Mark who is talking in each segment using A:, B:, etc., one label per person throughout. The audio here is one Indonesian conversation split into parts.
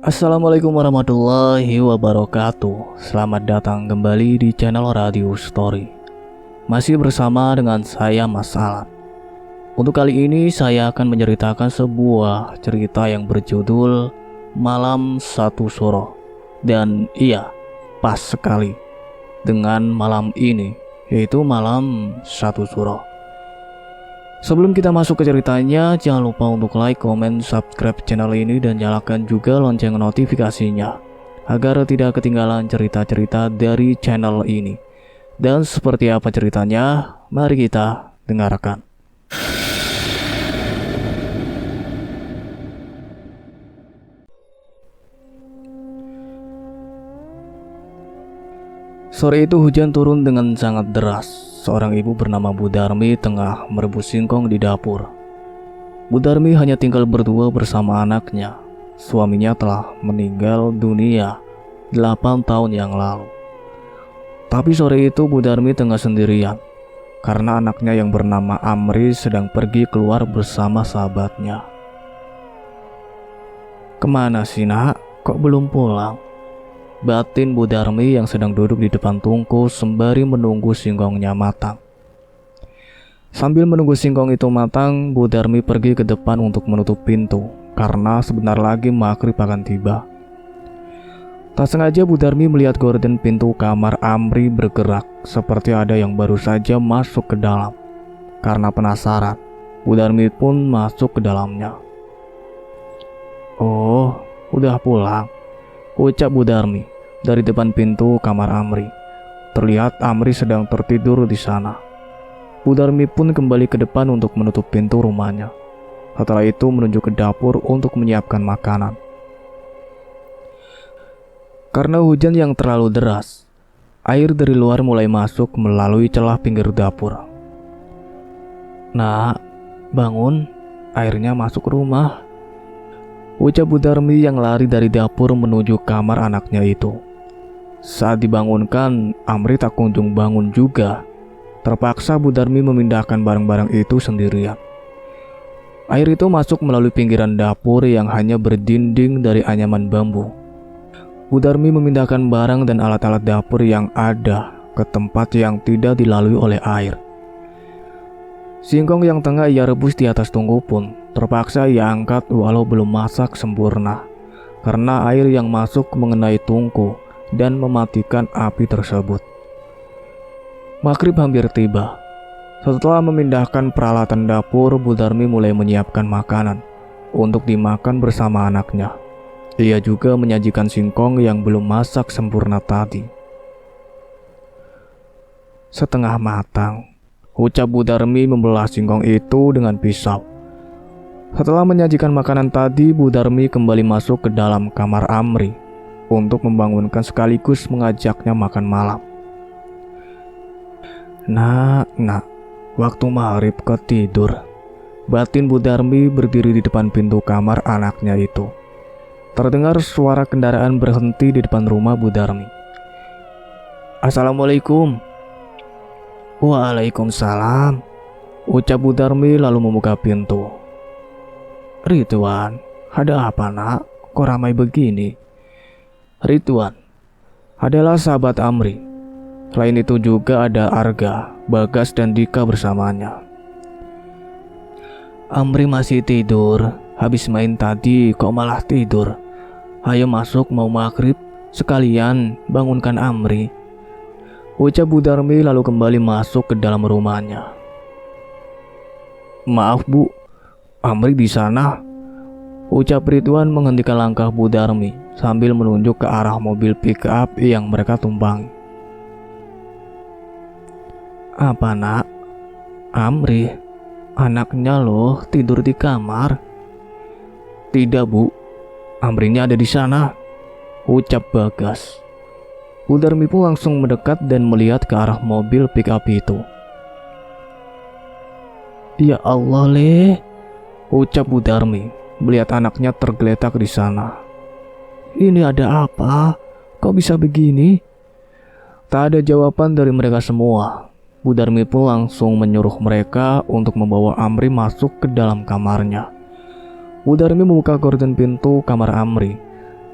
A: Assalamualaikum warahmatullahi wabarakatuh. Selamat datang kembali di channel Radio Story. Masih bersama dengan saya Mas Alan. Untuk kali ini saya akan menceritakan sebuah cerita yang berjudul Malam Satu Suro. Dan iya, pas sekali dengan malam ini, yaitu Malam Satu Suro. Sebelum kita masuk ke ceritanya, jangan lupa untuk like, komen, subscribe channel ini dan nyalakan juga lonceng notifikasinya agar tidak ketinggalan cerita-cerita dari channel ini. Dan seperti apa ceritanya, mari kita dengarkan. Sore itu hujan turun dengan sangat deras. Seorang ibu bernama Bu Darmi tengah merebus singkong di dapur. Bu Darmi hanya tinggal berdua bersama anaknya. Suaminya telah meninggal dunia 8 tahun yang lalu. Tapi sore itu Bu Darmi tengah sendirian karena anaknya yang bernama Amri sedang pergi keluar bersama sahabatnya. "Kemana sih nak? Kok belum pulang?" batin Bu Darmi yang sedang duduk di depan tungku sembari menunggu singkongnya matang. Sambil menunggu singkong itu matang, Bu Darmi pergi ke depan untuk menutup pintu karena sebentar lagi maghrib akan tiba. Tak sengaja Bu Darmi melihat gorden pintu kamar Amri bergerak seperti ada yang baru saja masuk ke dalam. Karena penasaran, Bu Darmi pun masuk ke dalamnya. "Oh, udah pulang," ucap Bu Darmi dari depan pintu kamar Amri. Terlihat Amri sedang tertidur di sana. Bu Darmi pun kembali ke depan untuk menutup pintu rumahnya. Setelah itu menuju ke dapur untuk menyiapkan makanan. Karena hujan yang terlalu deras, air dari luar mulai masuk melalui celah pinggir dapur. "Nak, bangun, airnya masuk rumah," ucap Bu Darmi yang lari dari dapur menuju kamar anaknya itu. Saat dibangunkan, Amri tak kunjung bangun juga. Terpaksa Bu Darmi memindahkan barang-barang itu sendirian. Air itu masuk melalui pinggiran dapur yang hanya berdinding dari anyaman bambu. Bu Darmi memindahkan barang dan alat-alat dapur yang ada ke tempat yang tidak dilalui oleh air. Singkong yang tengah ia rebus di atas tungku pun terpaksa ia angkat walau belum masak sempurna karena air yang masuk mengenai tungku dan mematikan api tersebut. Maghrib hampir tiba. Setelah memindahkan peralatan dapur, Bu Darmi mulai menyiapkan makanan untuk dimakan bersama anaknya. Ia juga menyajikan singkong yang belum masak sempurna tadi. "Setengah matang," ucap Bu Darmi membelah singkong itu dengan pisau. Setelah menyajikan makanan tadi, Bu Darmi kembali masuk ke dalam kamar Amri untuk membangunkan sekaligus mengajaknya makan malam. Nak, waktu maghrib kau tidur," batin Bu Darmi berdiri di depan pintu kamar anaknya itu. Terdengar suara kendaraan berhenti di depan rumah Bu Darmi. "Assalamualaikum." "Waalaikumsalam," ucap Bu Darmi lalu membuka pintu. "Ridwan, ada apa nak? Kok ramai begini?" Ridwan adalah sahabat Amri. Selain itu juga ada Arga, Bagas dan Dika bersamanya. "Amri masih tidur. Habis main tadi kok malah tidur. Ayo masuk, mau maghrib. Sekalian bangunkan Amri," ucap Bu Darmi lalu kembali masuk ke dalam rumahnya. "Maaf Bu, Amri di sana," ucap Ridwan menghentikan langkah Bu Darmi sambil menunjuk ke arah mobil pick up yang mereka tumpangi. "Apa nak? Amri, anaknya loh tidur di kamar." "Tidak Bu, Amrinya ada di sana," ucap Bagas. Bu Darmi pun langsung mendekat dan melihat ke arah mobil pick up itu. "Ya Allah leh," ucap Bu Darmi melihat anaknya tergeletak di sana. "Ini ada apa? Kok bisa begini?" Tak ada jawaban dari mereka semua. Bu Darmi pun langsung menyuruh mereka untuk membawa Amri masuk ke dalam kamarnya. Bu Darmi membuka gorden pintu kamar Amri.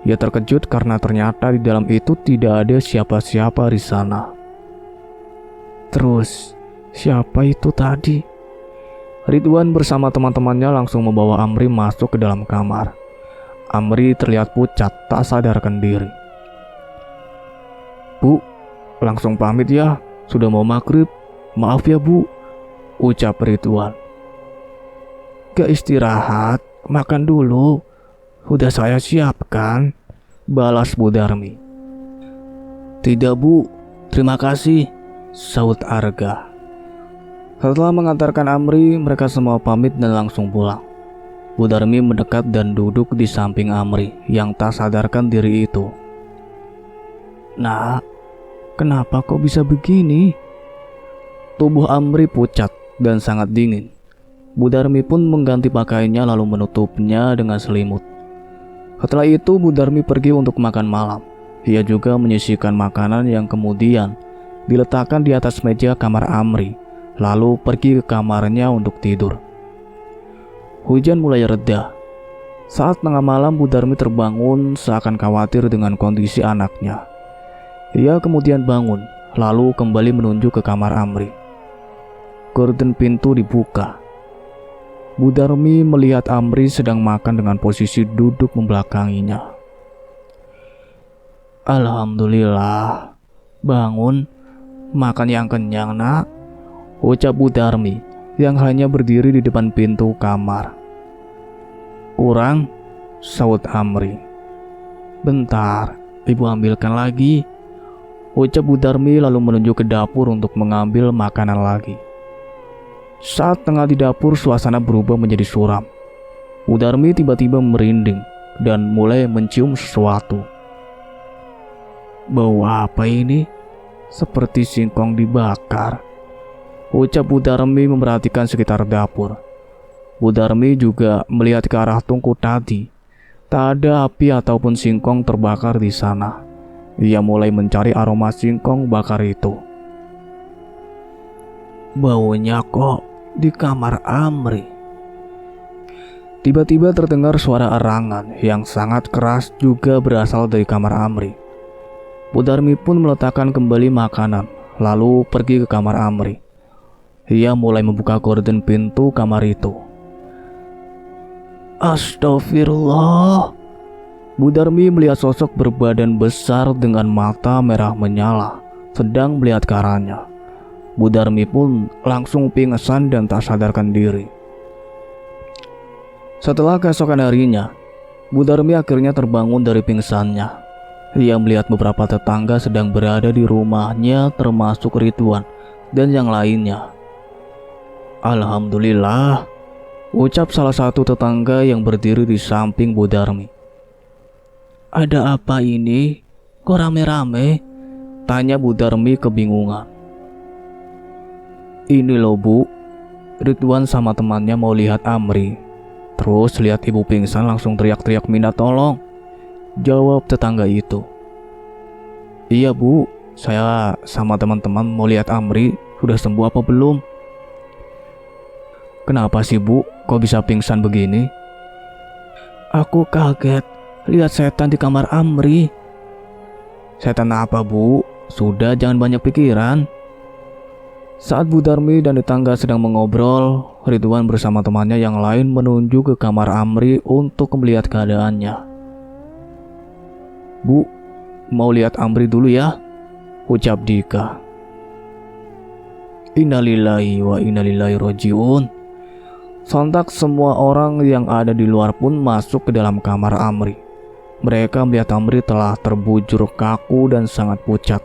A: Ia terkejut karena ternyata di dalam itu tidak ada siapa-siapa di sana. Terus, siapa itu tadi? Ridwan bersama teman-temannya langsung membawa Amri masuk ke dalam kamar. Amri terlihat pucat, tak sadarkan diri. "Bu, langsung pamit ya, sudah mau maghrib. Maaf ya Bu," ucap Ridwan. "Gak istirahat, makan dulu. Udah saya siapkan," balas Bu Darmi. "Tidak Bu, terima kasih," saut Arga. Setelah mengantarkan Amri, mereka semua pamit dan langsung pulang. Bu Darmi mendekat dan duduk di samping Amri yang tak sadarkan diri itu. "Nak, kenapa kok bisa begini?" Tubuh Amri pucat dan sangat dingin. Bu Darmi pun mengganti pakaiannya lalu menutupnya dengan selimut. Setelah itu Bu Darmi pergi untuk makan malam. Ia juga menyisihkan makanan yang kemudian diletakkan di atas meja kamar Amri, lalu pergi ke kamarnya untuk tidur. Hujan mulai reda. Saat tengah malam Bu Darmi terbangun seakan khawatir dengan kondisi anaknya. Ia kemudian bangun, lalu kembali menunjuk ke kamar Amri. Gorden pintu dibuka. Bu Darmi melihat Amri sedang makan dengan posisi duduk membelakanginya. "Alhamdulillah, bangun, makan yang kenyang nak," ucap Bu Darmi yang hanya berdiri di depan pintu kamar. "Kurang," saut Amri. "Bentar, ibu ambilkan lagi," ucap Bu Darmi lalu menunjuk ke dapur untuk mengambil makanan lagi. Saat tengah di dapur, suasana berubah menjadi suram. Bu Darmi tiba-tiba merinding dan mulai mencium sesuatu. "Bau apa ini? Seperti singkong dibakar," ucap Bu Darmi memperhatikan sekitar dapur. Bu Darmi juga melihat ke arah tungku tadi. Tak ada api ataupun singkong terbakar di sana. Ia mulai mencari aroma singkong bakar itu. "Baunya kok di kamar Amri." Tiba-tiba terdengar suara erangan yang sangat keras juga berasal dari kamar Amri. Bu Darmi pun meletakkan kembali makanan, lalu pergi ke kamar Amri. Ia mulai membuka gorden pintu kamar itu. Astagfirullah. Bu Darmi melihat sosok berbadan besar dengan mata merah menyala sedang melihat ke arahnya. Bu Darmi pun langsung pingsan dan tak sadarkan diri. Setelah keesokan harinya, Bu Darmi akhirnya terbangun dari pingsannya. Ia melihat beberapa tetangga sedang berada di rumahnya termasuk Ridwan dan yang lainnya. "Alhamdulillah," ucap salah satu tetangga yang berdiri di samping Bu Darmi. "Ada apa ini? Kok rame-rame?" tanya Bu Darmi kebingungan. "Ini loh Bu, Ridwan sama temannya mau lihat Amri. Terus lihat ibu pingsan langsung teriak-teriak minta tolong," jawab tetangga itu. "Iya Bu, saya sama teman-teman mau lihat Amri, sudah sembuh apa belum?" "Kenapa sih Bu, kok bisa pingsan begini?" "Aku kaget, lihat setan di kamar Amri." "Setan apa Bu? Sudah, jangan banyak pikiran." Saat Bu Darmi dan tetangga sedang mengobrol, Ridwan bersama temannya yang lain menuju ke kamar Amri untuk melihat keadaannya. "Bu, mau lihat Amri dulu ya," ucap Dika. Innalillahi wa innalillahi rojiun. Sontak semua orang yang ada di luar pun masuk ke dalam kamar Amri. Mereka melihat Amri telah terbujur kaku dan sangat pucat.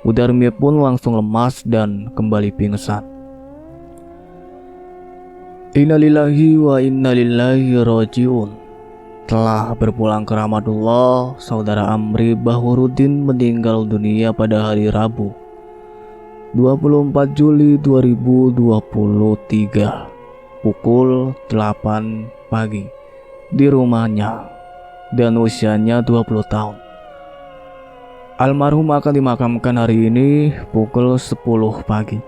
A: Bu Darmi pun langsung lemas dan kembali pingsan. Innalillahi wa innalillahi rojiun. Telah berpulang ke rahmatullah, saudara Amri Bahurudin meninggal dunia pada hari Rabu 24 Juli 2023 pukul 8 pagi di rumahnya dan usianya 20 tahun. Almarhum akan dimakamkan hari ini pukul 10 pagi.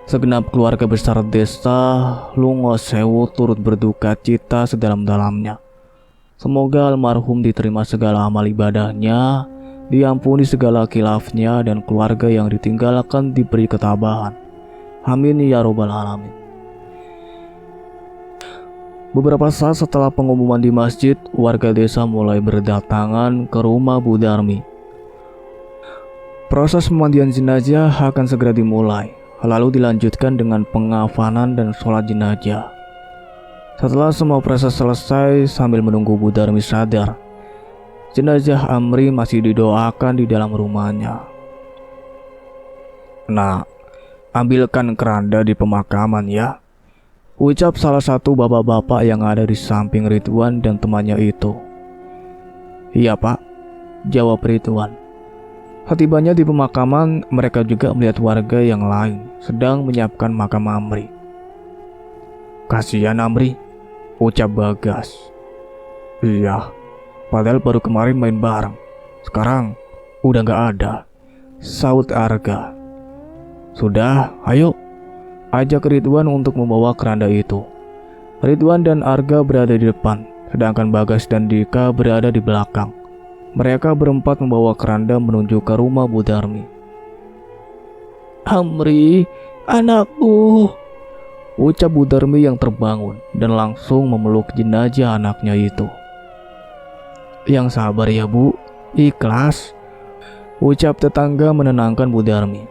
A: Segenap keluarga besar desa Lungo Sewu turut berduka cita sedalam-dalamnya. Semoga almarhum diterima segala amal ibadahnya, diampuni segala khilafnya, dan keluarga yang ditinggalkan diberi ketabahan. Amin ya robbal alamin. Beberapa saat setelah pengumuman di masjid, warga desa mulai berdatangan ke rumah Bu Darmi. Proses pemandian jenazah akan segera dimulai, lalu dilanjutkan dengan pengafanan dan sholat jenazah. Setelah semua proses selesai, sambil menunggu Bu Darmi sadar, jenazah Amri masih didoakan di dalam rumahnya. "Nah, ambilkan keranda di pemakaman ya," ucap salah satu bapak-bapak yang ada di samping Ridwan dan temannya itu. "Iya Pak," jawab Ridwan. Setibanya di pemakaman, mereka juga melihat warga yang lain sedang menyiapkan makam Amri. "Kasihan Amri," ucap Bagas. "Iya, padahal baru kemarin main bareng. Sekarang udah gak ada," saut Arga. "Sudah, ayo," ajak Ridwan untuk membawa keranda itu. Ridwan dan Arga berada di depan, sedangkan Bagas dan Dika berada di belakang. Mereka berempat membawa keranda menuju ke rumah Bu Darmi. "Amri, anakku," ucap Bu Darmi yang terbangun dan langsung memeluk jenazah anaknya itu. "Yang sabar ya Bu, ikhlas," ucap tetangga menenangkan Bu Darmi.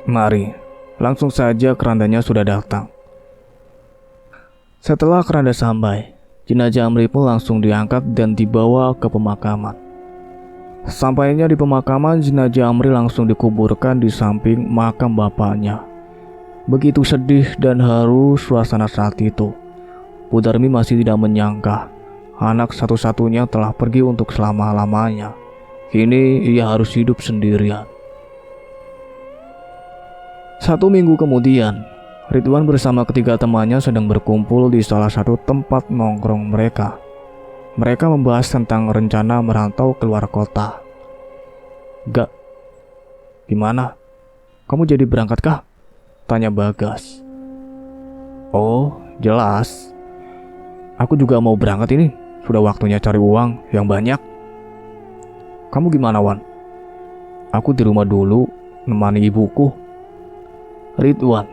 A: "Mari, langsung saja kerandanya sudah datang." Setelah keranda sampai, jenazah Amri pun langsung diangkat dan dibawa ke pemakaman. Sampainya di pemakaman, jenazah Amri langsung dikuburkan di samping makam bapaknya. Begitu sedih dan haru suasana saat itu. Bu Darmi masih tidak menyangka anak satu-satunya telah pergi untuk selama-lamanya. Kini ia harus hidup sendirian. 1 minggu kemudian, Ridwan bersama ketiga temannya sedang berkumpul di salah satu tempat nongkrong mereka. Mereka membahas tentang rencana merantau keluar kota. "Gak, gimana? Kamu jadi berangkat kah?" tanya Bagas. "Oh, jelas. Aku juga mau berangkat ini. Sudah waktunya cari uang yang banyak." "Kamu gimana, Wan?" "Aku di rumah dulu, nemani ibuku." Ridwan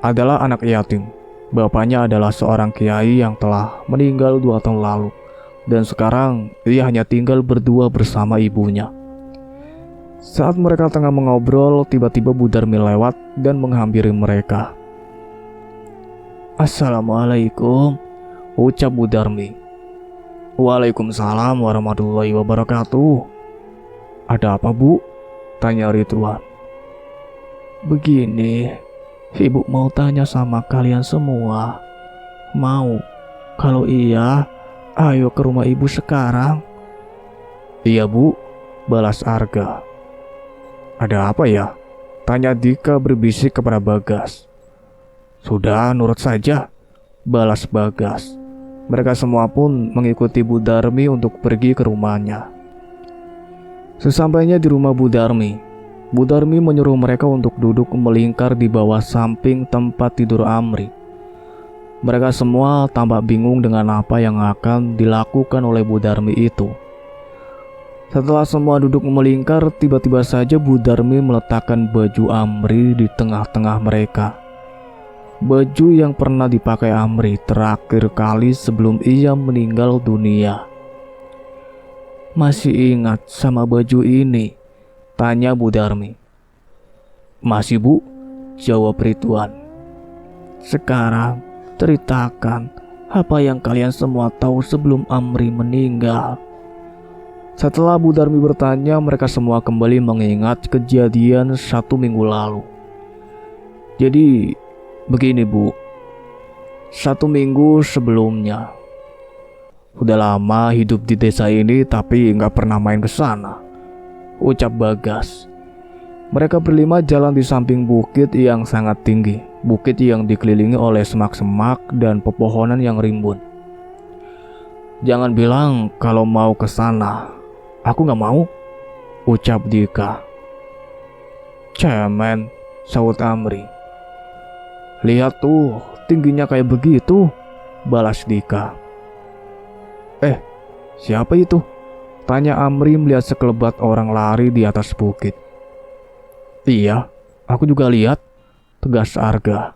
A: adalah anak yatim. Bapaknya adalah seorang kiai yang telah meninggal 2 tahun lalu, dan sekarang ia hanya tinggal berdua bersama ibunya. Saat mereka tengah mengobrol, tiba-tiba Bu Darmi lewat dan menghampiri mereka. "Assalamualaikum," ucap Bu Darmi. "Waalaikumsalam warahmatullahi wabarakatuh." "Ada apa Bu?" tanya Ridwan. "Begini, Ibu mau tanya sama kalian semua. Mau? Kalau iya, ayo ke rumah Ibu sekarang." "Iya Bu," balas Arga. "Ada apa ya?" tanya Dika berbisik kepada Bagas. "Sudah, nurut saja," balas Bagas. Mereka semua pun mengikuti Bu Darmi untuk pergi ke rumahnya. Sesampainya di rumah Bu Darmi menyuruh mereka untuk duduk melingkar di bawah samping tempat tidur Amri. Mereka semua tampak bingung dengan apa yang akan dilakukan oleh Bu Darmi itu. Setelah semua duduk melingkar, tiba-tiba saja Bu Darmi meletakkan baju Amri di tengah-tengah mereka. Baju yang pernah dipakai Amri terakhir kali sebelum ia meninggal dunia. "Masih ingat sama baju ini?" tanya Bu Darmi. "Masih Bu," jawab Ridwan. "Sekarang ceritakan apa yang kalian semua tahu sebelum Amri meninggal." Setelah Bu Darmi bertanya, mereka semua kembali mengingat kejadian 1 minggu lalu. "Jadi begini Bu, 1 minggu sebelumnya. Udah lama hidup di desa ini tapi nggak pernah main ke sana," ucap Bagas. Mereka berlima jalan di samping bukit yang sangat tinggi, bukit yang dikelilingi oleh semak-semak dan pepohonan yang rimbun. "Jangan bilang kalau mau ke sana. Aku nggak mau," ucap Dika. "Cemen," saut Amri. "Lihat tuh, tingginya kayak begitu," balas Dika. Eh, siapa itu? Tanya Amri melihat sekelebat orang lari di atas bukit. Iya, aku juga lihat, tegas Arga.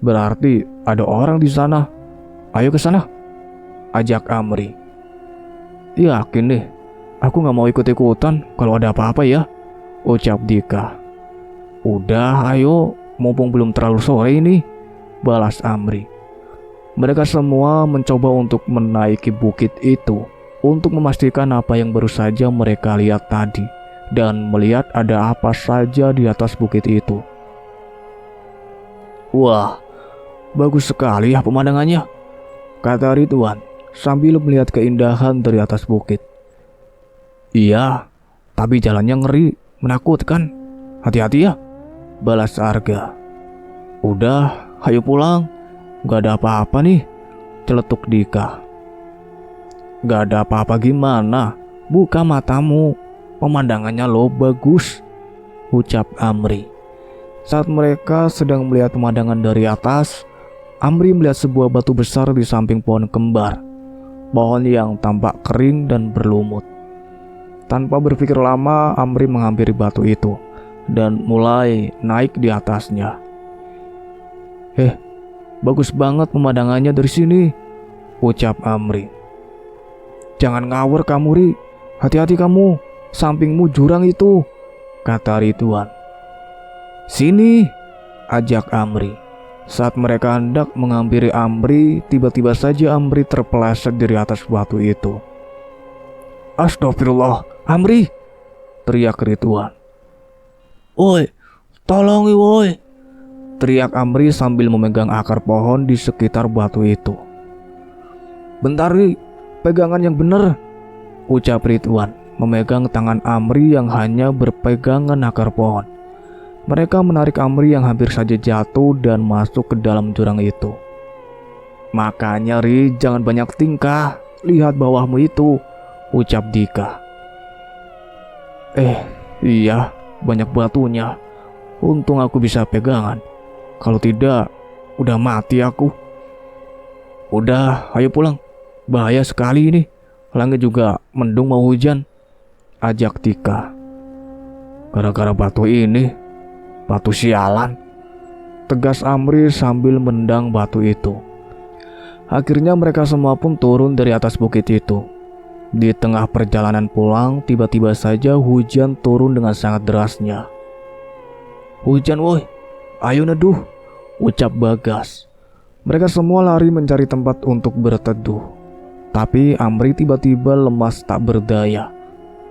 A: Berarti ada orang di sana. Ayo ke sana, ajak Amri. Yakin deh, aku gak mau ikut-ikutan kalau ada apa-apa ya, ucap Dika. Udah, ayo, mumpung belum terlalu sore ini, balas Amri. Mereka semua mencoba untuk menaiki bukit itu untuk memastikan apa yang baru saja mereka lihat tadi dan melihat ada apa saja di atas bukit itu. Wah, bagus sekali ya pemandangannya, kata Ridwan sambil melihat keindahan dari atas bukit. Iya, tapi jalannya ngeri, menakutkan. Hati-hati ya, balas Arga. Udah, ayo pulang. Gak ada apa-apa nih, celetuk Dika. Gak ada apa-apa gimana? Buka matamu, pemandangannya lo bagus, ucap Amri. Saat mereka sedang melihat pemandangan dari atas, Amri melihat sebuah batu besar di samping pohon kembar. Pohon yang tampak kering dan berlumut. Tanpa berpikir lama, Amri menghampiri batu itu dan mulai naik di atasnya. Bagus banget pemandangannya dari sini, ucap Amri. Jangan ngawur kamu, Ri. Hati-hati kamu, sampingmu jurang itu, kata Ridwan. Sini, ajak Amri. Saat mereka hendak menghampiri Amri, tiba-tiba saja Amri terpeleset dari atas batu itu. Astagfirullah, Amri, teriak Ridwan. Woi, tolong woi, teriak Amri sambil memegang akar pohon di sekitar batu itu. Bentar Ri, pegangan yang benar, ucap Ridwan memegang tangan Amri yang hanya berpegangan akar pohon. Mereka menarik Amri yang hampir saja jatuh dan masuk ke dalam jurang itu. Makanya Ri, jangan banyak tingkah, lihat bawahmu itu, ucap Dika. Iya, banyak batunya. Untung aku bisa pegangan. Kalau tidak, udah mati aku. Udah, ayo pulang. Bahaya sekali ini. Langit juga mendung mau hujan, ajak Dika. Gara-gara batu ini, batu sialan, tegas Amri sambil mendang batu itu. Akhirnya mereka semua pun turun dari atas bukit itu. Di tengah perjalanan pulang, tiba-tiba saja hujan turun dengan sangat derasnya. Hujan woi, ayo neduh, ucap Bagas. Mereka semua lari mencari tempat untuk berteduh. Tapi Amri tiba-tiba lemas tak berdaya.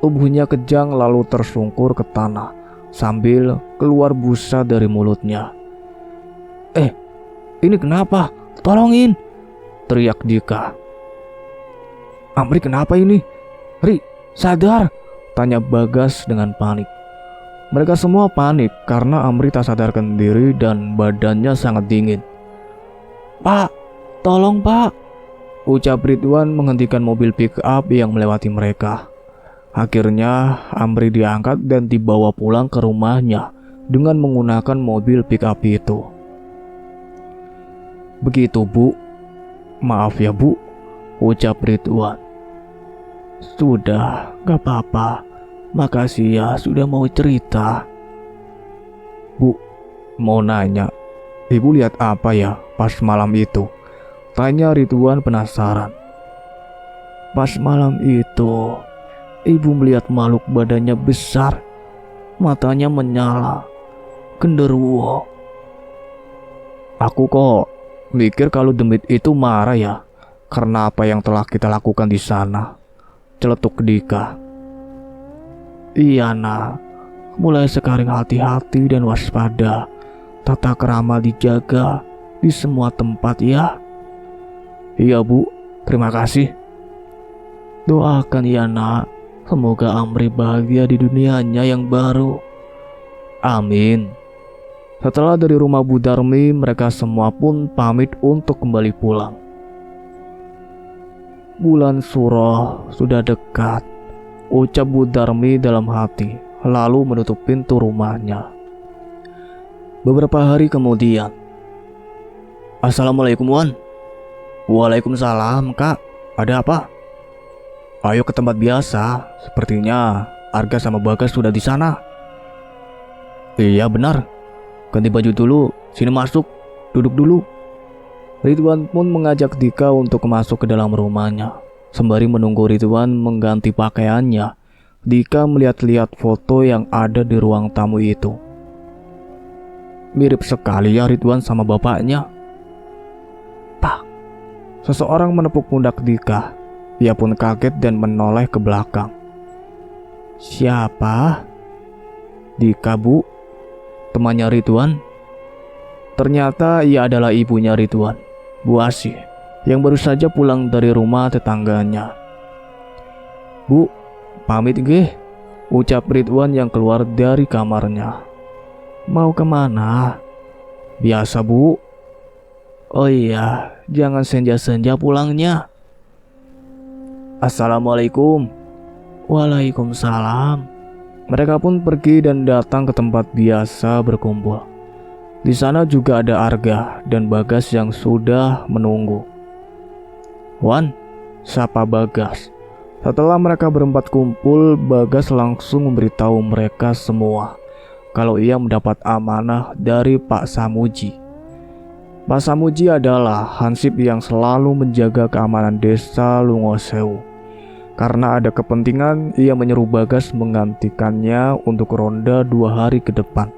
A: Tubuhnya kejang lalu tersungkur ke tanah sambil keluar busa dari mulutnya. Ini kenapa? Tolongin, teriak Dika. Amri kenapa ini? Ri, sadar, tanya Bagas dengan panik. Mereka semua panik karena Amri tak sadarkan diri dan badannya sangat dingin. Pak, tolong pak, ucap Ridwan menghentikan mobil pick up yang melewati mereka. Akhirnya Amri diangkat dan dibawa pulang ke rumahnya dengan menggunakan mobil pick up itu. Begitu Bu, maaf ya Bu, ucap Ridwan. Sudah, gak apa-apa. Makasih ya sudah mau cerita. Bu, mau nanya, Ibu lihat apa ya pas malam itu? Tanya Ridwan penasaran. Pas malam itu, Ibu melihat makhluk badannya besar, matanya menyala, genderuwo. Aku kok mikir kalau demit itu marah ya, karena apa yang telah kita lakukan di sana, celetuk Dika. Iya nak, mulai sekarang hati-hati dan waspada, tata krama dijaga di semua tempat ya. Iya Bu, terima kasih. Doakan ya nak, semoga Amri bahagia di dunianya yang baru. Amin. Setelah dari rumah Bu Darmi, mereka semua pun pamit untuk kembali pulang. Bulan Suro sudah dekat, ucap Bu Darmi dalam hati, lalu menutup pintu rumahnya. Beberapa hari kemudian. Assalamualaikum Wan. Waalaikumsalam Kak. Ada apa? Ayo ke tempat biasa. Sepertinya Arga sama Bagas sudah di sana. Iya benar. Ganti baju dulu. Sini masuk. Duduk dulu. Ridwan pun mengajak Dika untuk masuk ke dalam rumahnya. Sembari menunggu Ridwan mengganti pakaiannya, Dika melihat-lihat foto yang ada di ruang tamu itu. Mirip sekali ya Ridwan sama bapaknya. Pak, seseorang menepuk pundak Dika. Ia pun kaget dan menoleh ke belakang. Siapa? Dika, Bu. Temannya Ridwan. Ternyata ia adalah ibunya Ridwan, Bu Asih, yang baru saja pulang dari rumah tetangganya. Bu, pamit nggih, ucap Ridwan yang keluar dari kamarnya. Mau kemana? Biasa, Bu. Oh iya, jangan senja-senja pulangnya. Assalamualaikum. Waalaikumsalam. Mereka pun pergi dan datang ke tempat biasa berkumpul. Di sana juga ada Arga dan Bagas yang sudah menunggu. Wan, sapa Bagas. Setelah mereka berempat kumpul, Bagas langsung memberitahu mereka semua kalau ia mendapat amanah dari Pak Samuji. Pak Samuji adalah hansip yang selalu menjaga keamanan desa Lungosewu. Karena ada kepentingan, ia menyeru Bagas menggantikannya untuk ronda 2 hari ke depan.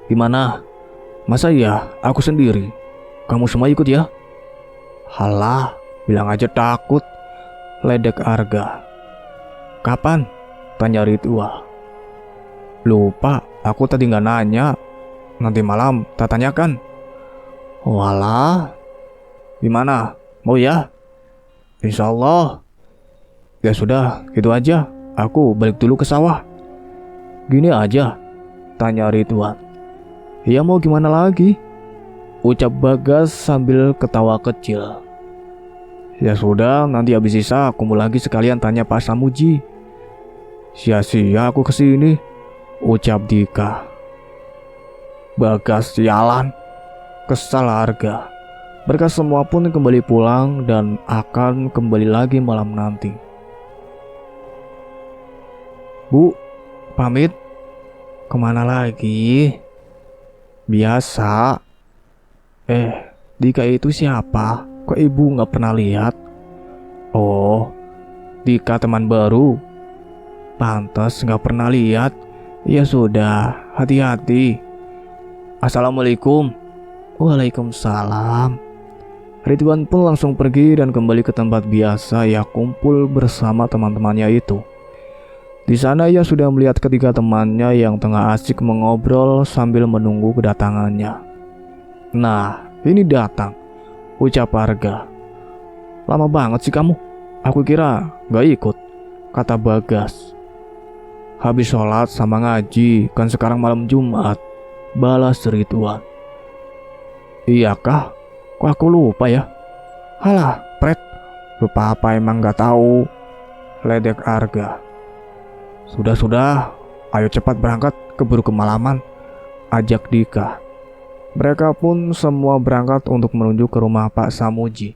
A: Gimana? Masa ya aku sendiri? Kamu semua ikut ya? Halah, bilang aja takut, ledek Arga. Kapan? Tanya Ridwan. Lupa, aku tadi nggak nanya. Nanti malam tak tanyakan. Walah. Gimana? Mau ya? Insya Allah. Ya sudah, gitu aja. Aku balik dulu ke sawah. Gini aja, tanya Ridwan. Ya mau gimana lagi? Ucap Bagas sambil ketawa kecil. Ya sudah, nanti habis sisa kumpul lagi sekalian tanya Pak Samuji. Sia-sia aku kesini, ucap Dika. Bagas sialan, kesal Arga. Mereka semua pun kembali pulang dan akan kembali lagi malam nanti. Bu, pamit. Kemana lagi? Biasa. Dika itu siapa? Kok ibu gak pernah lihat? Oh, Dika teman baru. Pantas gak pernah lihat. Ya sudah, hati-hati. Assalamualaikum. Waalaikumsalam. Ridwan pun langsung pergi dan kembali ke tempat biasa ia kumpul bersama teman-temannya itu. Di sana ia sudah melihat ketiga temannya yang tengah asik mengobrol sambil menunggu kedatangannya. Nah, ini datang, ucap Arga. Lama banget sih kamu. Aku kira gak ikut, kata Bagas. Habis sholat sama ngaji, kan sekarang malam Jumat, balas Ridwan. Iyakah? Kok aku lupa ya? Halah, pret. Lupa apa emang gak tahu, ledek Arga. Sudah, ayo cepat berangkat, keburu kemalaman, ajak Dika. Mereka pun semua berangkat untuk menuju ke rumah Pak Samuji.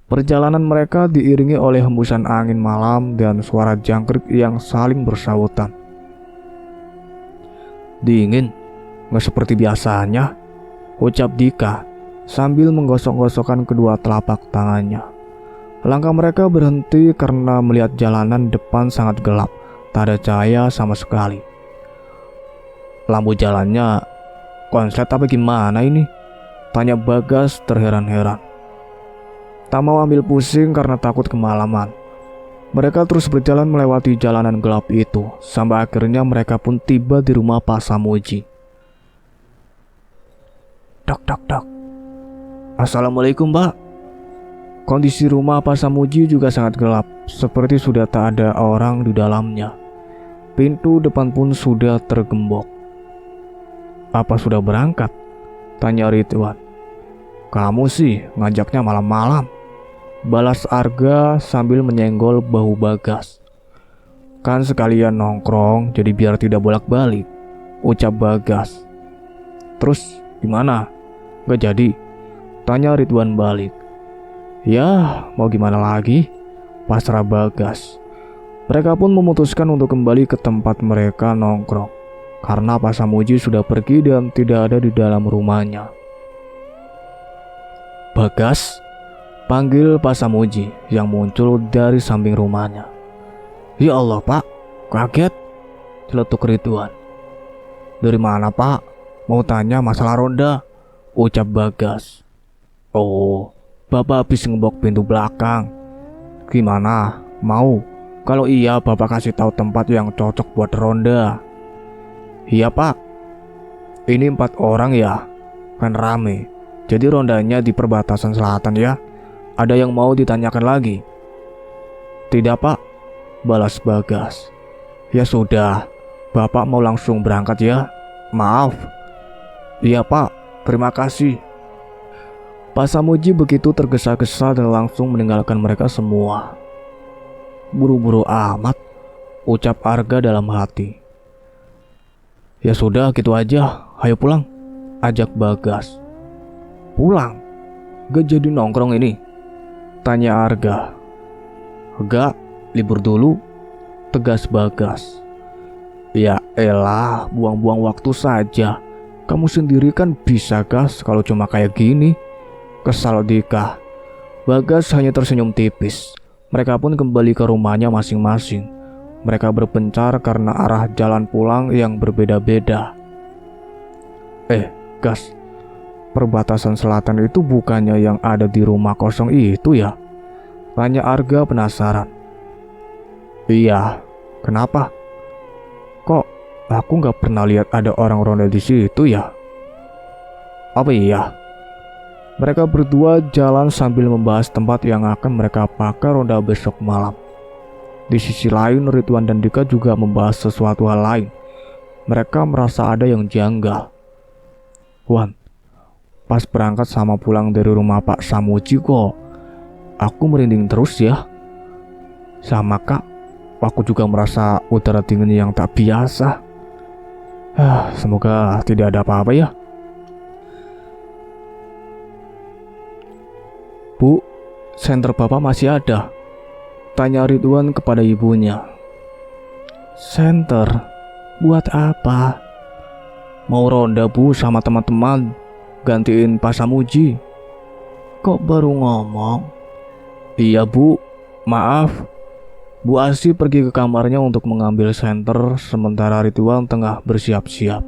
A: Perjalanan mereka diiringi oleh hembusan angin malam dan suara jangkrik yang saling bersahutan. Dingin, gak seperti biasanya, ucap Dika sambil menggosok-gosokkan kedua telapak tangannya. Langkah mereka berhenti karena melihat jalanan depan sangat gelap. Tak ada cahaya sama sekali. Lampu jalannya konslet apa gimana ini? Tanya Bagas terheran-heran. Tak mau ambil pusing karena takut kemalaman. Mereka terus berjalan melewati jalanan gelap itu sampai akhirnya mereka pun tiba di rumah Pak Samuji. Dok. Assalamualaikum, Pak. Kondisi rumah Pak Samuji juga sangat gelap, seperti sudah tak ada orang di dalamnya. Pintu depan pun sudah tergembok. Apa sudah berangkat? Tanya Ridwan. Kamu sih ngajaknya malam-malam, balas Arga sambil menyenggol bahu Bagas. Kan sekalian nongkrong jadi biar tidak bolak-balik, ucap Bagas. Terus gimana? Gak jadi? Tanya Ridwan balik. Ya, mau gimana lagi? Pasrah Bagas. Mereka pun memutuskan untuk kembali ke tempat mereka nongkrong, karena Pak Samuji sudah pergi dan tidak ada di dalam rumahnya. Bagas, panggil Pak Samuji yang muncul dari samping rumahnya. Ya Allah Pak, kaget, celetuk Ridwan. Dari mana Pak? Mau tanya masalah ronda, ucap Bagas. Oh, Bapak habis ngebok pintu belakang. Gimana? Mau? Kalau iya, Bapak kasih tahu tempat yang cocok buat ronda. Iya Pak. Ini 4 orang ya? Kan rame. Jadi rondanya di perbatasan selatan ya? Ada yang mau ditanyakan lagi? Tidak Pak, balas Bagas. Ya sudah, Bapak mau langsung berangkat ya? Maaf. Iya Pak, terima kasih. Pak Samuji begitu tergesa-gesa dan langsung meninggalkan mereka semua. Buru-buru amat, ucap Arga dalam hati. Ya sudah, gitu aja. Ayo pulang, ajak Bagas. Pulang? Gak jadi nongkrong ini? Tanya Arga. Gak, libur dulu, tegas Bagas. Ya elah, buang-buang waktu saja. Kamu sendiri kan bisa gas kalau cuma kayak gini. Kesal Dika. Bagas hanya tersenyum tipis. Mereka pun kembali ke rumahnya masing-masing. Mereka berpencar karena arah jalan pulang yang berbeda-beda. Gas, perbatasan selatan itu bukannya yang ada di rumah kosong itu ya? Tanya Arga penasaran. Iya, kenapa? Kok aku nggak pernah lihat ada orang ronda di situ ya? Apa iya? Mereka berdua jalan sambil membahas tempat yang akan mereka pakai ronda besok malam. Di sisi lain, Ridwan dan Dika juga membahas sesuatu hal lain. Mereka merasa ada yang janggal. Wan, pas berangkat sama pulang dari rumah Pak Samuji kok aku merinding terus ya. Sama Kak, aku juga merasa udara dingin yang tak biasa. Semoga tidak ada apa-apa ya. Bu, senter Bapak masih ada? Tanya Ridwan kepada ibunya. Senter? Buat apa? Mau ronda Bu sama teman-teman, gantiin Pak Samuji. Kok baru ngomong? Iya Bu, maaf. Bu Asi pergi ke kamarnya untuk mengambil senter, sementara Ridwan tengah bersiap-siap.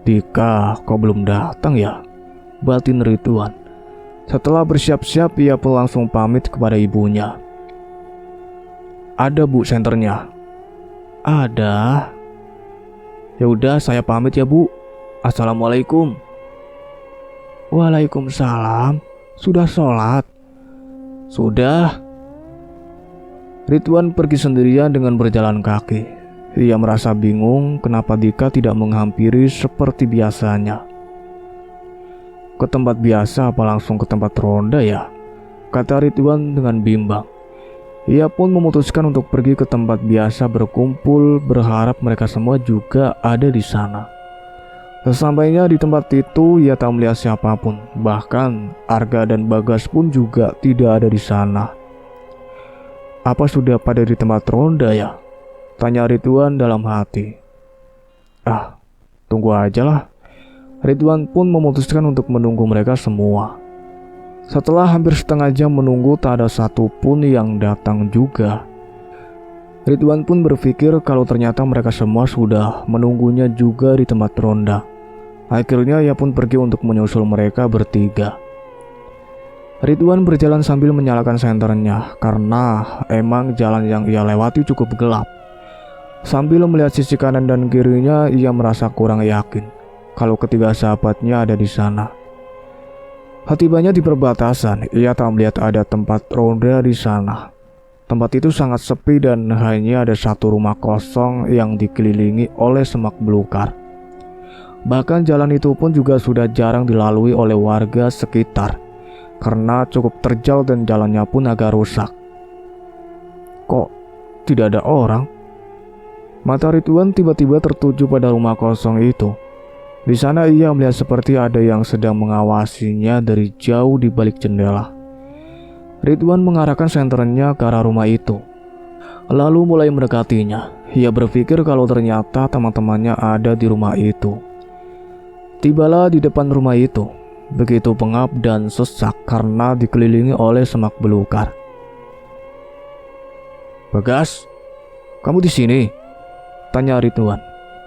A: Dika, kok belum datang ya? Batin Ridwan. Setelah bersiap-siap, ia pun langsung pamit kepada ibunya. Ada Bu senternya? Ada. Ya udah, saya pamit ya Bu. Assalamualaikum. Waalaikumsalam. Sudah sholat? Sudah. Ridwan pergi sendirian dengan berjalan kaki. Ia merasa bingung kenapa Dika tidak menghampiri seperti biasanya. Ke tempat biasa apa langsung ke tempat ronda ya? Kata Ridwan dengan bimbang. Ia pun memutuskan untuk pergi ke tempat biasa berkumpul, berharap mereka semua juga ada di sana. Sesampainya di tempat itu, ia tak melihat siapapun. Bahkan Arga dan Bagas pun juga tidak ada di sana. Apa sudah pada di tempat ronda ya? Tanya Ridwan dalam hati. Tunggu aja lah. Ridwan pun memutuskan untuk menunggu mereka semua. Setelah hampir setengah jam menunggu, tak ada satupun yang datang juga. Ridwan pun berpikir kalau ternyata mereka semua sudah menunggunya juga di tempat ronda. Akhirnya ia pun pergi untuk menyusul mereka bertiga. Ridwan berjalan sambil menyalakan senternya karena emang jalan yang ia lewati cukup gelap. Sambil melihat sisi kanan dan kirinya, ia merasa kurang yakin kalau ketiga sahabatnya ada di sana. Setibanya di perbatasan, ia tak melihat ada tempat ronda di sana. Tempat itu sangat sepi dan hanya ada satu rumah kosong yang dikelilingi oleh semak belukar. Bahkan jalan itu pun juga sudah jarang dilalui oleh warga sekitar karena cukup terjal dan jalannya pun agak rusak. Kok tidak ada orang? Mata Ridwan tiba-tiba tertuju pada rumah kosong itu. Di sana ia melihat seperti ada yang sedang mengawasinya dari jauh di balik jendela. Ridwan mengarahkan senternya ke arah rumah itu, lalu mulai mendekatinya. Ia berpikir kalau ternyata teman-temannya ada di rumah itu. Tibalah di depan rumah itu, begitu pengap dan sesak karena dikelilingi oleh semak belukar. "Bagas, kamu di sini?" tanya Ridwan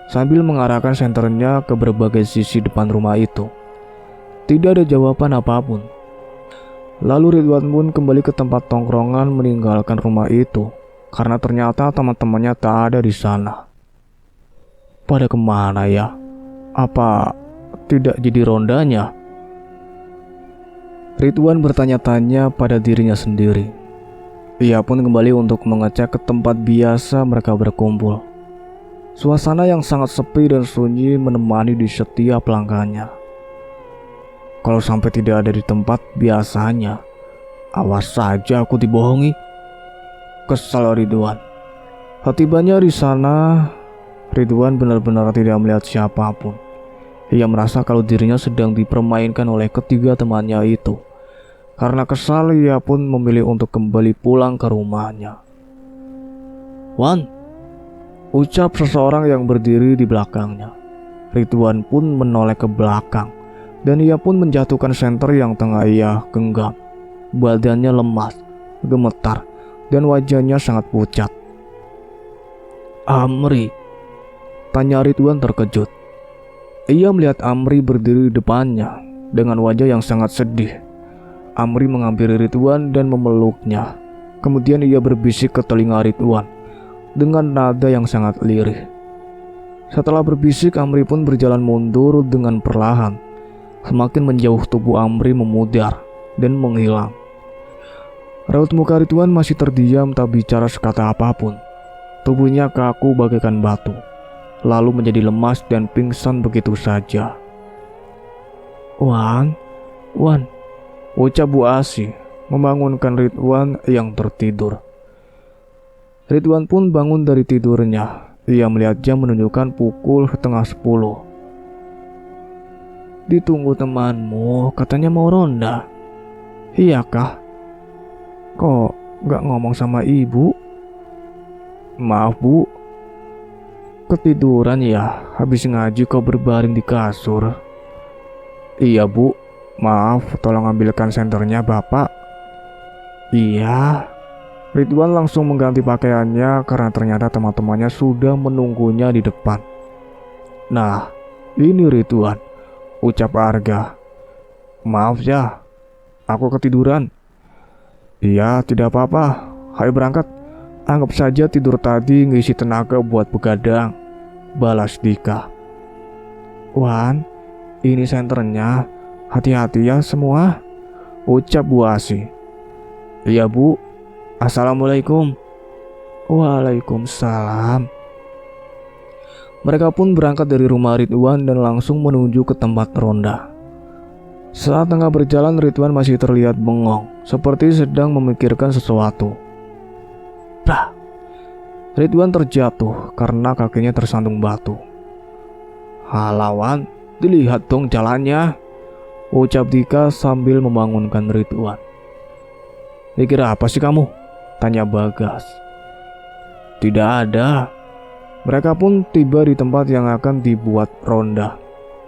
A: sambil mengarahkan senternya ke berbagai sisi depan rumah itu. Tidak ada jawaban apapun. Lalu Ridwan pun kembali ke tempat tongkrongan meninggalkan rumah itu karena ternyata teman-temannya tak ada di sana. Pada kemana ya? Apa tidak jadi rondanya? Ridwan bertanya-tanya pada dirinya sendiri. Ia pun kembali untuk mengecek ke tempat biasa mereka berkumpul. Suasana yang sangat sepi dan sunyi menemani di setiap langkahnya. Kalau sampai tidak ada di tempat biasanya, awas saja aku dibohongi. Kesal Ridwan. Setibanya di sana, Ridwan benar-benar tidak melihat siapapun. Ia merasa kalau dirinya sedang dipermainkan oleh ketiga temannya itu. Karena kesal, ia pun memilih untuk kembali pulang ke rumahnya. "Wan," ucap seseorang yang berdiri di belakangnya. Ridwan pun menoleh ke belakang, dan ia pun menjatuhkan senter yang tengah ia genggam. Badannya lemas, gemetar, dan wajahnya sangat pucat. "Amri?" tanya Ridwan terkejut. Ia melihat Amri berdiri di depannya dengan wajah yang sangat sedih. Amri menghampiri Ridwan dan memeluknya. Kemudian ia berbisik ke telinga Ridwan dengan nada yang sangat lirih. Setelah berbisik, Amri pun berjalan mundur dengan perlahan. Semakin menjauh, tubuh Amri memudar dan menghilang. Raut muka Ridwan masih terdiam, tak bicara sekata apapun. Tubuhnya kaku bagaikan batu, lalu menjadi lemas dan pingsan begitu saja. Wan," ucap Bu Asi membangunkan Ridwan yang tertidur. Ridwan pun bangun dari tidurnya. Ia melihat jam menunjukkan pukul 9:30. "Ditunggu temanmu, katanya mau ronda." "Iyakah? Kok gak ngomong sama ibu?" "Maaf Bu, ketiduran ya, habis ngaji kau berbaring di kasur." "Iya Bu, maaf, tolong ambilkan senternya Bapak." "Iya." Ridwan langsung mengganti pakaiannya karena ternyata teman-temannya sudah menunggunya di depan. "Nah, ini Ridwan," ucap Arga. "Maaf ya, aku ketiduran." "Iya, tidak apa-apa, ayo berangkat. Anggap saja tidur tadi ngisi tenaga buat begadang," balas Dika. "Wan, ini senternya, hati-hati ya semua," ucap Bu Asi. "Iya Bu, Assalamualaikum." "Waalaikumsalam." Mereka pun berangkat dari rumah Ridwan dan langsung menuju ke tempat ronda. Saat tengah berjalan, Ridwan masih terlihat bengong, seperti sedang memikirkan sesuatu. Bah! Ridwan terjatuh karena kakinya tersandung batu. "Halawan, dilihat dong jalannya," ucap Dika sambil membangunkan Ridwan. "Mikir apa sih kamu?" tanya Bagas. "Tidak ada." Mereka pun tiba di tempat yang akan dibuat ronda.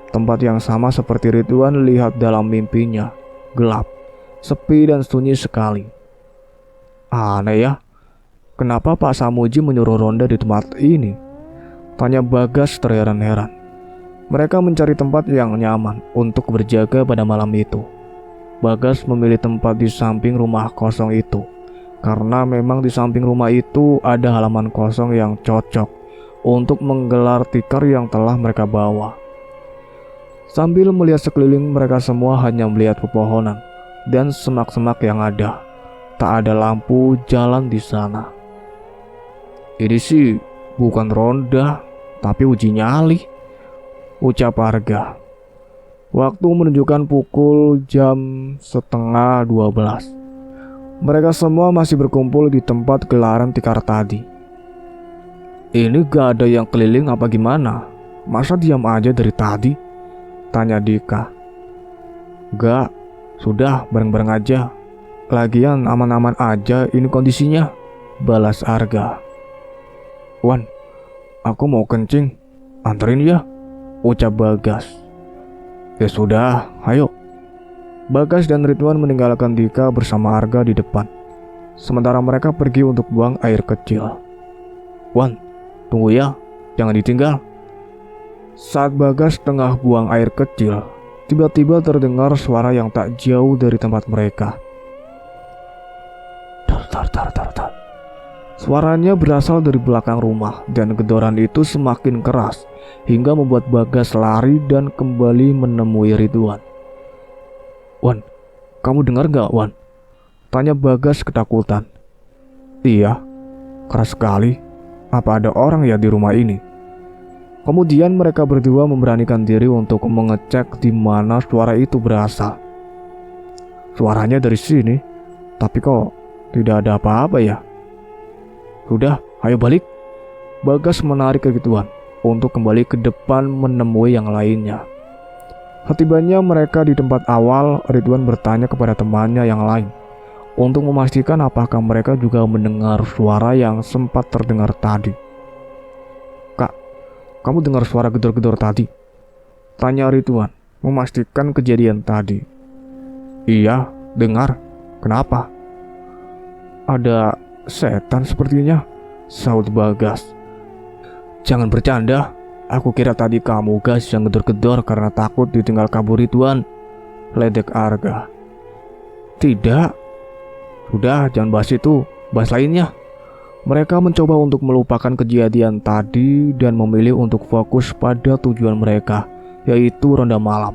A: Tempat yang sama seperti Ridwan lihat dalam mimpinya. Gelap, sepi dan sunyi sekali. "Aneh ya, kenapa Pak Samuji menyuruh ronda di tempat ini?" tanya Bagas terheran-heran. Mereka mencari tempat yang nyaman untuk berjaga pada malam itu. Bagas memilih tempat di samping rumah kosong itu, karena memang di samping rumah itu ada halaman kosong yang cocok untuk menggelar tikar yang telah mereka bawa. Sambil melihat sekeliling, mereka semua hanya melihat pepohonan dan semak-semak yang ada. Tak ada lampu jalan di sana. "Ini sih bukan ronda, tapi uji nyali," ucap Arga. Waktu menunjukkan pukul jam 11:30. Mereka semua masih berkumpul di tempat gelaran tikar tadi. "Ini gak ada yang keliling apa gimana? Masa diam aja dari tadi?"
B: Tanya Dika. Gak, sudah bareng-bareng aja. Lagian aman-aman aja ini kondisinya, balas Arga. Wan, aku mau kencing, anterin ya, ucap Bagas. Ya sudah, ayo. Bagas dan Ridwan meninggalkan Dika bersama Arga di depan. Sementara mereka pergi untuk buang air kecil. Wan, tunggu ya, jangan ditinggal. Saat Bagas tengah buang air kecil, tiba-tiba terdengar suara yang tak jauh dari tempat mereka. Tar. Suaranya berasal dari belakang rumah dan gedoran itu semakin keras hingga membuat Bagas lari dan kembali menemui Ridwan. Wan, kamu dengar gak, Wan? Tanya Bagas ketakutan. Iya, keras sekali. Apa ada orang ya di rumah ini? Kemudian mereka berdua memberanikan diri untuk mengecek di mana suara itu berasal. Suaranya dari sini, tapi kok tidak ada apa-apa ya? Sudah, ayo balik. Bagas menarik Ridwan untuk kembali ke depan menemui yang lainnya. Setibanya mereka di tempat awal, Ridwan bertanya kepada temannya yang lain untuk memastikan apakah mereka juga mendengar suara yang sempat terdengar tadi. Kak, kamu dengar suara gedor-gedor tadi? Tanya Ridwan, memastikan kejadian tadi. Iya, dengar. Kenapa? Ada setan sepertinya, sahut Bagas. Jangan bercanda. Aku kira tadi kamu guys yang gedor-gedor karena takut ditinggal kabur Ridwan, ledek Arga. Tidak. Sudah, jangan bahas itu, bahas lainnya. Mereka mencoba untuk melupakan kejadian tadi dan memilih untuk fokus pada tujuan mereka, yaitu ronda malam.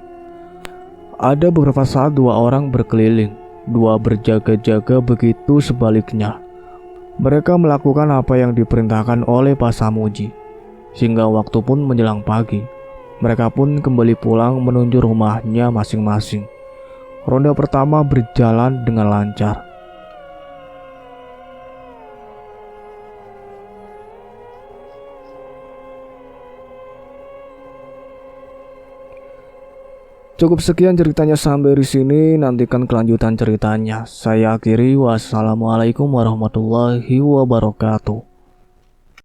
B: Ada beberapa saat dua orang berkeliling, dua berjaga-jaga, begitu sebaliknya. Mereka melakukan apa yang diperintahkan oleh Pak Samuji. Hingga waktu pun menjelang pagi, mereka pun kembali pulang menuju rumahnya masing-masing. Ronda pertama berjalan dengan lancar. Cukup sekian ceritanya sampai di sini. Nantikan kelanjutan ceritanya. Saya akhiri. Wassalamualaikum warahmatullahi wabarakatuh.